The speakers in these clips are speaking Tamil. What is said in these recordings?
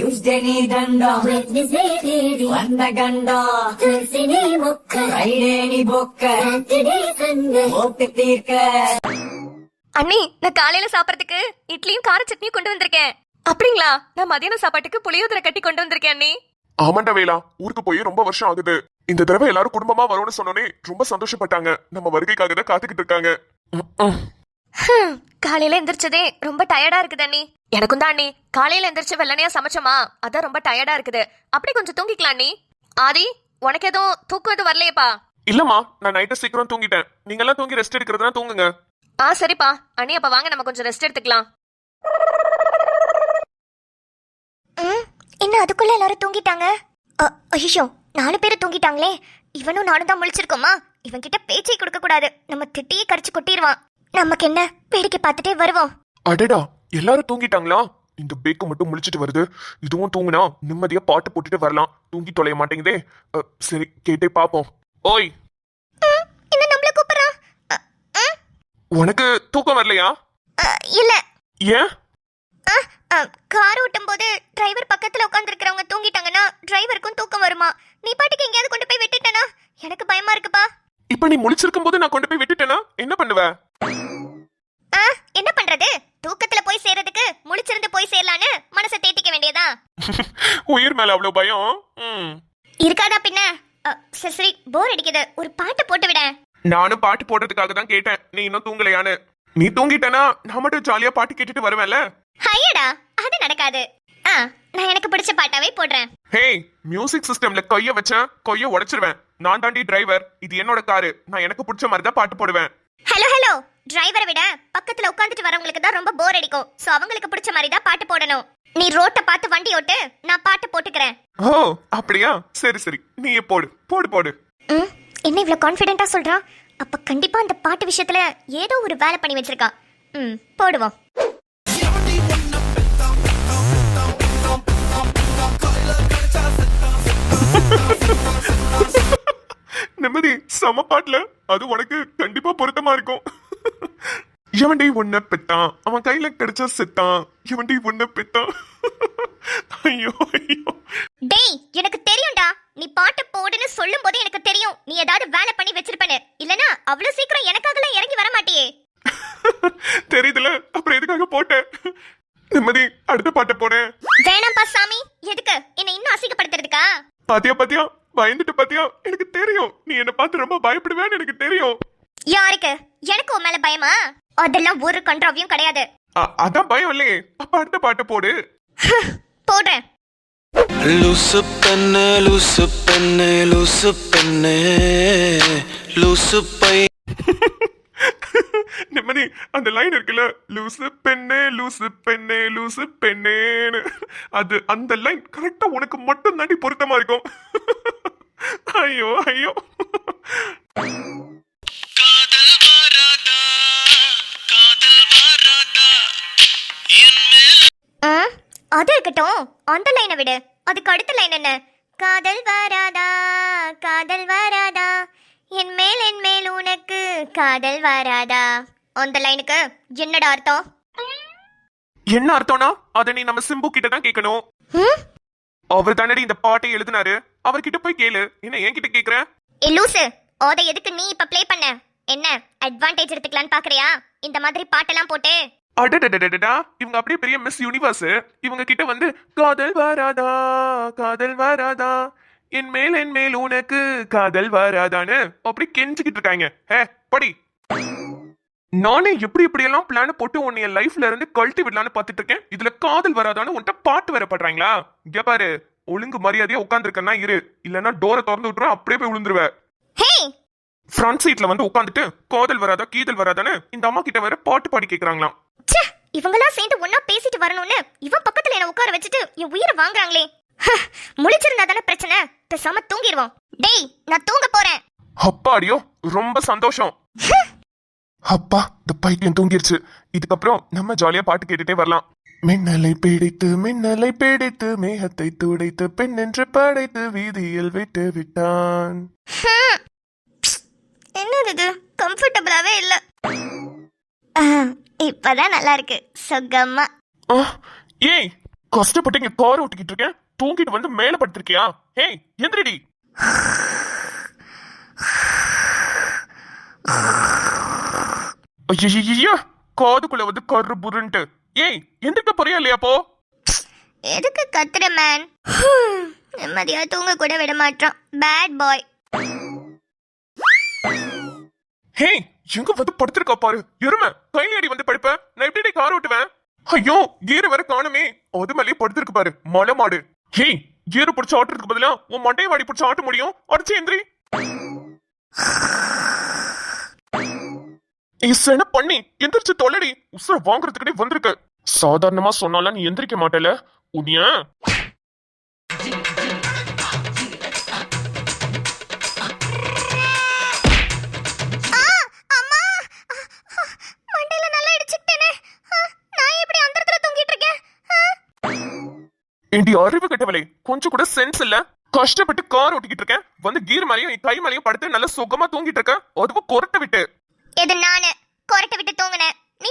Tuesday dandam, Wednesday வந்த கண்டம், Thursday முக்க, Friday பொக்க, Saturday சண்டை, ஓட்டு தீர்க்க. அண்ணி, நான் காலையில சாப்பிடறதுக்கு இட்லியும் கார சட்னியும் கொண்டு வந்திருக்கேன். அப்படிங்களா? நான் மதியான சாப்பாட்டுக்கு புளியோதரை கட்டி கொண்டு வந்திருக்கேன் அண்ணி. ஆமாண்டா வேலா, ஊருக்கு போய் ரொம்ப வருஷம் ஆகுது. இந்த தடவை எல்லாரும் குடும்பமா வரும்னு சொன்னோனே ரொம்ப சந்தோஷப்பட்டாங்க. நம்ம வருகைக்காக தான் காத்துக்கிட்டு இருக்காங்க. காலையில எந்திரிச்சதே ரொம்ப டயர்டா இருக்குது அண்ணி. எனக்கும் தான் அண்ணி. காலையில எந்திரிச்சு வெள்ளனையா சமைச்சோமா, அதான் ரொம்ப டயர்டா இருக்குது. அப்படி கொஞ்சம் தூங்கிக்கலாம் அண்ணி. ஆதி, உனக்கு எதுவும் தூக்கம் எதுவும் வரலையேப்பா? இல்லம்மா, நான் நைட்டு சீக்கிரம் தூங்கிட்டேன். நீங்க எல்லாம் தூங்கி ரெஸ்ட் எடுக்கிறதுனா தூங்குங்க. சரிப்பா அண்ணி, அப்ப வாங்க நம்ம கொஞ்சம் ரெஸ்ட் எடுத்துக்கலாம். என்ன அதுக்குள்ள எல்லாரும் தூங்கிட்டாங்க? ஐயோ, 4 பேரும் தூங்கிட்டாங்களே. இவனும் நானும் தான் முழிச்சிருக்கோமா? இவன் கிட்ட பேச்சை கொடுக்க கூடாது. நம்ம திட்டியே கரிச்சு கொட்டிடுவான். நமக்கு என்ன, வேடிக்கை பார்த்துட்டே வருவோம். அடடா, எல்லாரும் தூங்கிட்டாங்களா? இந்த பேக்கு மட்டும் முழிச்சிட்டு வருது. இதுவும் தூங்குனா நிம்மதியா பாட்டு போட்டுட்டு வரலாம். தூங்கி தொலைய மாட்டேங்குதே. சரி, கேட்டே பாப்போம். ஓய், என்ன நம்மள கூப்பிடுறான்? உனக்கு தூக்கம் வரலையா? இல்ல. ஏன்? கார் ஓட்டும் போது டிரைவர் பக்கத்துல உட்கார்ந்து இருக்கிறவங்க தூங்கிட்டாங்கன்னா டிரைவருக்கும் தூக்கம் வருமா? நீ பாட்டுக்கு எங்கேயாவது கொண்டு போய் விட்டுட்டேனா? எனக்கு பயமா இருக்குப்பா. இப்ப நீ முழிச்சிருக்கும் போது நான் கொண்டு போய் விட்டுட்டேனா என்ன பண்ணுவ? என்ன பண்றது? தூக்கத்துல போய் சேர்றதுக்கு முழிச்சிருந்து போய் சேரலான்னு மனசை தேத்திக்க வேண்டியதா? உயிர் மேல அவ்வளவு பயம் இருக்காதா பின்ன? சரி, போர் அடிக்குது, ஒரு பாட்டு போட்டு விட. நானும் பாட்டு போடுறதுக்காக தான் கேட்டேன். நீ இன்னும் தூங்கலையான்னு. நீ தூங்கிட்டனா நான் மட்டும் ஜாலியா பாட்டு கேட்டுட்டு வருவேன்ல. ஹையடா, அது நடக்காது. நான் எனக்கு பிடிச்ச பாட்டாவே போடுறேன். ஹே, மியூசிக் சிஸ்டம்ல கைய வச்சேன், கைய உடைச்சிருவேன். நான் தாண்டி டிரைவர், இது என்னோட காரு. நான் எனக்கு பிடிச்ச மாதிரி தான் பாட்டு போடுவேன். ஹலோ, டிரைவரை விட பக்கத்துல உட்கார்ந்துட்டு வரவங்களுக்கு தான் ரொம்ப போர் அடிக்கும். சோ அவங்களுக்கு பிடிச்ச மாதிரி தான் பாட்டு போடணும். நீ ரோட்ட பார்த்து வண்டி ஓட்டு, நான் பாட்டு போட்டுக்கிறேன். ஓ, அப்படியா? சரி சரி, நீயே போடு போடு போடு. என்ன இவ்வளவு கான்ஃபிடென்ட்டா சொல்றான்? அப்ப கண்டிப்பா அந்த பாட்டு விஷயத்துல ஏதோ ஒரு வேலை பண்ணி வச்சிருக்கா. போடுவோம். நிம்மதி சம பாட்டுல, அது உனக்கு கண்டிப்பா பொருத்தமா இருக்கும். எவன்டி உன்ன பெத்தான், அவன் கையில கிடைச்சா செத்தான். எவன்டி உன்ன பெத்தான். ஐயோ ஐயோ. டேய், எனக்கு தெரியும்டா. நீ பாட்டு போடுன்னு சொல்லும் போது எனக்கு தெரியும் நீ ஏதாவது வேலை பண்ணி வச்சிருப்பேன்னு. இல்லனா அவ்வளவு சீக்கிரம் எனக்காகலாம் இறங்கி வர மாட்டியே. தெரியுதுல, அப்புறம் எதுக்காக போட்டேன்? நிம்மதி, அடுத்த பாட்டை போனேன். வேணாம்பா சாமி, எதுக்கு என்ன இன்னும் அசிங்கப்படுத்துறதுக்கா? பாத்தியா பாத்தியா, பயந்துட்டு பாத்தியா? எனக்கு தெரியும் நீ என்ன பார்த்து ரொம்ப பயப்படுவேன்னு எனக்கு தெரியும். யாருக்கு? எனக்கு உன் மேல பயமா? அதெல்லாம் ஒரு கண்ட்ராவியும் கிடையாது. அதான் பயம் இல்லையே. அப்ப அடுத்த பாட்டை போடு. போடுறேன். லூசு பெண்ணே லூசு பெண்ணே லூசு பெண்ணே லூசு பை. நிம்மதி, அந்த லைன் இருக்குல்ல, லூசு பெண்ணே லூசு பெண்ணே லூசு பெண்ணேன்னு, அது அந்த லைன் கரெக்டா உனக்கு மட்டும் தாண்டி பொருத்தமா இருக்கும். ஐயோ ஐயோ. காதல் வராதா காதல் வராதா என் மேல். அது இருக்கட்டும், அந்த லைனை விடு. அதுக்கு அடுத்த லைன் என்ன? காதல் வராதா காதல் வராதா என் மேல் உனக்கு காதல் வராதா. அந்த லைனுக்கு என்னடா அர்த்தம்? என்ன அர்த்தம்னா அதை நீ நம்ம சிம்பு கிட்ட தான் கேட்கணும். அவர் தானடி இந்த பாட்டை எழுதினாரு. அவர்கிட்ட போய் கேளு. என்ன என்கிட்ட கேக்குற? லூசு, அதை எதுக்கு நீ இப்ப ப்ளே பண்ண? என்ன அட்வான்டேஜ் எடுத்துக்கலான்னு பாக்குறியா இந்த மாதிரி பாட்டெல்லாம் போட்டு? அடடடடடா, இவங்க அப்படியே பெரிய மிஸ் யூனிவர்ஸ். இவங்க கிட்ட வந்து காதல் வராதா காதல் வராதா என் மேல் உனக்கு காதல் வராதான்னு அப்படி கெஞ்சிக்கிட்டு இருக்காங்க. படி. நானே எப்படி எல்லாம் பிளான் போட்டு உன்னை என் லைஃப்ல இருந்து கழட்டி விடலான்னு பாத்துட்டு இருக்கேன். இதுல காதல் வராதான்னு உன்ட்ட பாட்டு வேற பண்றாங்களா? இங்க பாரு, ஒழுங்கு மரியாதையா உட்காந்துருக்கனா இரு, இல்லன்னா டோரை திறந்து விட்டுரும், அப்படியே போய் விழுந்துருவ. ஃப்ரண்ட் சீட்ல வந்து உட்காந்துட்டு காதல் வராதா கீதல் வராதான்னு இந்த அம்மா கிட்ட வேற பாட்டு பாடி கேக்குறாங்களாம். இவங்கெல்லாம் சேர்ந்து ஒன்னா பேசிட்டு வரணும்னு இவன் பக்கத்துல என்ன உட்கார வச்சுட்டு என் உயிரை வாங்குறாங்களே. முழிச்சிருந்தா தானே பிரச்சனை. பேசாம தூங்கிடுவோம். டேய், நான் தூங்க போறேன். அப்பாடியோ, ரொம்ப சந்தோஷம். அப்பா, இந்த பைத்தியம் தூங்கிருச்சு. இதுக்கப்புறம் நம்ம ஜாலியா பாட்டு கேட்டுட்டே வரலாம். மின்னலை பிடித்து மேகத்தை துடைத்து பெண் என்று படைத்து வீதியில் விட்டு விட்டான். என்னது இது? கம்ஃபர்டபிளாவே இல்ல. இப்பதான் நல்லா இருக்கு, சொகமா. ஏய், கஷ்டப்பட்டு இங்க கார் ஓட்டிக்கிட்டு இருக்கேன், தூங்கிட்டு வந்து மேல படுத்திருக்கியா? ஹேய் எந்திரடி. ஐயா காதுக்குள்ள வந்து கரு புருன்ட்டு. ஏய் எந்திரிக்க போறியா இல்லையா? போ. எதுக்கு கத்துற மேன்? நிம்மதியா தூங்க கூட விட மாட்டான். Bad boy. ஹேய் எங்க வந்து படுத்திருக்கா பாரு எருமை. கையில அடி வந்து படுப்ப, நான் எப்படி கார் ஓட்டுவேன்? ஐயோ கீரை வர காணுமே. அது மேலேயே படுத்திருக்கு பாரு மலை மாடு. ஹேய் கீரை பிடிச்ச ஆட்டுறதுக்கு பதிலா உன் மண்டையை வாடி பிடிச்ச ஆட்ட முடியும். அடிச்சு எந்திரி. என்ன பண்ணி எந்திரிச்சு தொல்லடி. உசுர வாங்குறதுக்கிட்டே வந்திருக்கு. சாதாரணமா சொன்னாலும் நீ எந்திரிக்க மாட்டல உன்னிய. ஏண்டி அறிவு கட்டவளே, கொஞ்சம் கூட சென்ஸ் இல்ல. கஷ்டப்பட்டு கார் ஓட்டிக்கிட்டு இருக்கேன், வந்து கீர் மேலையும் கை மேலையும் படுத்து நல்லா சுகமா தூங்கிட்டு இருக்க. அதுவும் கொரட்டை விட்டு. எது நானு கொரட்டை விட்டு தூங்குனேன்? நீ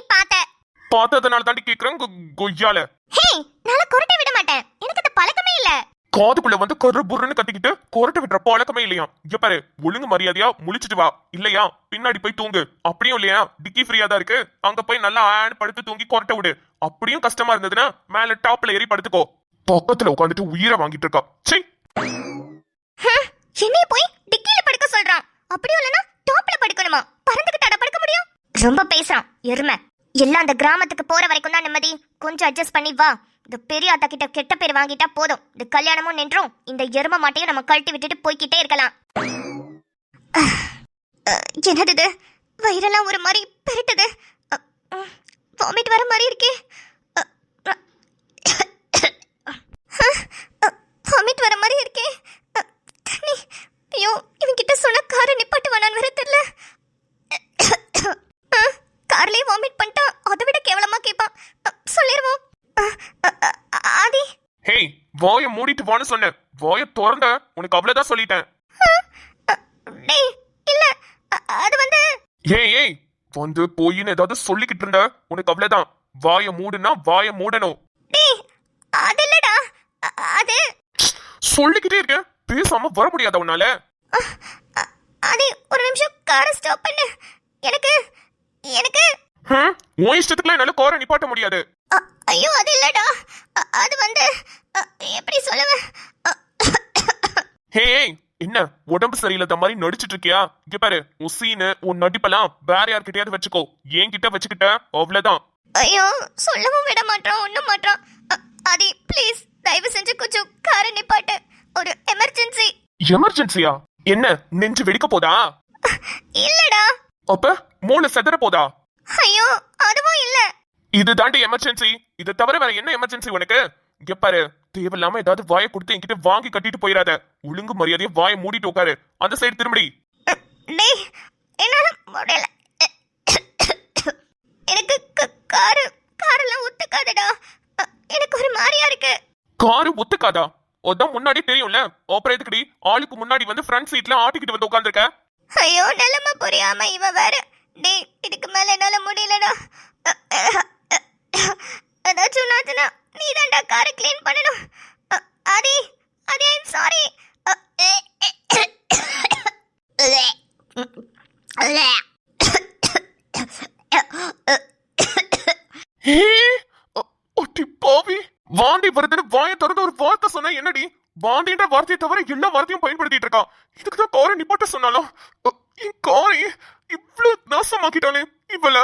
பார்த்ததுனால தாண்டி கேக்குறேன் கொய்யால. ஹே, நாளை கொரட்டை விட மாட்டேன். எனக்கு அது பழக்கமே இல்ல. காதுக்குள்ள வந்து கரு புருன்னு கத்திக்கிட்டு கொரட்டை விட்டுற பழக்கமே இல்லையா? இங்க பாரு, ஒழுங்கு மரியாதையா முழிச்சிட்டு வா. இல்லையா பின்னாடி போய் தூங்கு. அப்படியும் இல்லையா டிக்கி ஃப்ரீயா தான் இருக்கு, அங்க போய் நல்லா ஆன் படுத்து தூங்கி கொரட்டை விடு. அப்படியும் கஷ்டமா இருந்ததுன்னா மேல டாப்ல ஏறி படுத்துக்கோ. பக்கத்துல உட்காந்துட்டு உயிரை வாங்கிட்டு இருக்கா. சே, என்னைய போய் டிக்கில படுக்க சொல்றான். அப்படியும் இல்லனா டாப்ல படுக்கணுமா? பறந்துக்கிட்டாட படுக்க முடியும்? ரொம்ப பேசுறான் எருமை. எல்லாம் அந்த கிராமத்துக்கு போற வரைக்கும் தான் நிம்மதி. கொஞ்சம் அட்ஜஸ்ட் பண்ணி வா. இந்த பெரிய ஆத்தா கிட்ட கெட்ட பேர் வாங்கிட்டா போதும். இந்த கல்யாணமும் நின்றும். இந்த எருமை மாட்டையும் நம்ம கழட்டி விட்டுட்டு போய்கிட்டே இருக்கலாம். என்னது இது? வயிறெல்லாம் ஒரு மாதிரி பெருட்டுது. வாமிட் வர மாதிரி இருக்கே. வாமிட் வர மாதிரி இருக்கே. தண்ணி. ஐயோ, இவன்கிட்ட சொன்ன காரை நிப்பாட்டு வேணான்னு வேற தெரியல. கார்லயே வாமிட் பண்ணிட்டா அதை விட கேவலமா கேட்பான். சொல்லிடுவோம். ஆதி. ஹேய் வாயை மூடிட்டு வான்னு சொன்னேன். வாயை திறந்த உனக்கு அவ்வளவுதான் சொல்லிட்டேன். டேய் இல்ல, அது வந்து ஏய் ஏய் வந்து போயின்னு ஏதாவது சொல்லிக்கிட்டு இருந்த உனக்கு அவ்வளவுதான். வாயை மூடுனா வாயை மூடணும். டேய் அது இல்லடா. அது சொல்லிக்கிட்டே இருக்க, பேசாம வர முடியாத உன்னால. அது ஒரு நிமிஷம் காரை ஸ்டாப் பண்ணு. எனக்கு எனக்கு உன் இஷ்டத்துக்குலாம் என்னால காரை நிப்பாட்ட முடியாது. ஐயோ அது இல்லடா. அது வந்து எப்படி சொல்லுவேன்? ஹே என்ன உடம்பு சரியில்லாத மாதிரி நடிச்சிட்டு இருக்கியா? இங்க பாரு, உன் சீனு உன் நடிப்பெல்லாம் வேற யார்கிட்டயாவது வச்சுக்கோ. என்கிட்ட வச்சுக்கிட்ட அவ்வளவுதான். ஐயோ சொல்லவும் விட மாட்டான், ஒண்ணும் மாட்டான். ஆதி ப்ளீஸ் தயவு செஞ்சு கொஞ்சம் காரை நிப்பாட்டு. ஒரு எமர்ஜென்சி. எமர்ஜென்சியா? என்ன நெஞ்சு வெடிக்க போதா? இல்லடா. அப்ப மூளை செதற போதா? ஐயோ அதுவும் இல்ல. இது தாண்டி எமர்ஜென்சி. இது தவிர வேற என்ன எமர்ஜென்சி உனக்கு? இங்க பாரு, தேவையில்லாம ஏதாவது வாயை கொடுத்து என்கிட்ட வாங்கி கட்டிட்டு போயிடாத. ஒழுங்கு மரியாதையை வாயை மூடிட்டு உட்காரு. அந்த சைடு திரும்படி. டேய் என்னால முடியல. எனக்கு காரெல்லாம் ஒத்துக்காதடா. எனக்கு ஒரு மாதிரியா இருக்கு. காரு ஒத்துக்காதா? அதான் முன்னாடி தெரியும்ல. அப்புறம் எதுக்குடி ஆளுக்கு முன்னாடி வந்து ஃப்ரண்ட் சீட்ல ஆட்டிக்கிட்டு வந்து உட்கார்ந்திருக்க? ஐயோ நிலைமை புரியாம இவ வேற. டேய் இதுக்கு மேல என்னால முடியலடா. ஏதாச்சும் நாச்சுனா நீ தான்டா காரை கிளீன் பண்ணணும். ஆதி ஆதி ஐம் சாரி. ஒட்டி பாவி, வாந்தி வருதுன்னு வாயை திறந்து ஒரு வார்த்தை சொன்னா என்னடி? வாந்தின்ற வார்த்தையை தவிர எல்லா வார்த்தையும் பயன்படுத்திட்டு இருக்கான். இதுக்குதான் காரை நிப்பாட்ட சொன்னாலும் என் காரை இவ்வளவு நாசமாக்கிட்டானே இவள.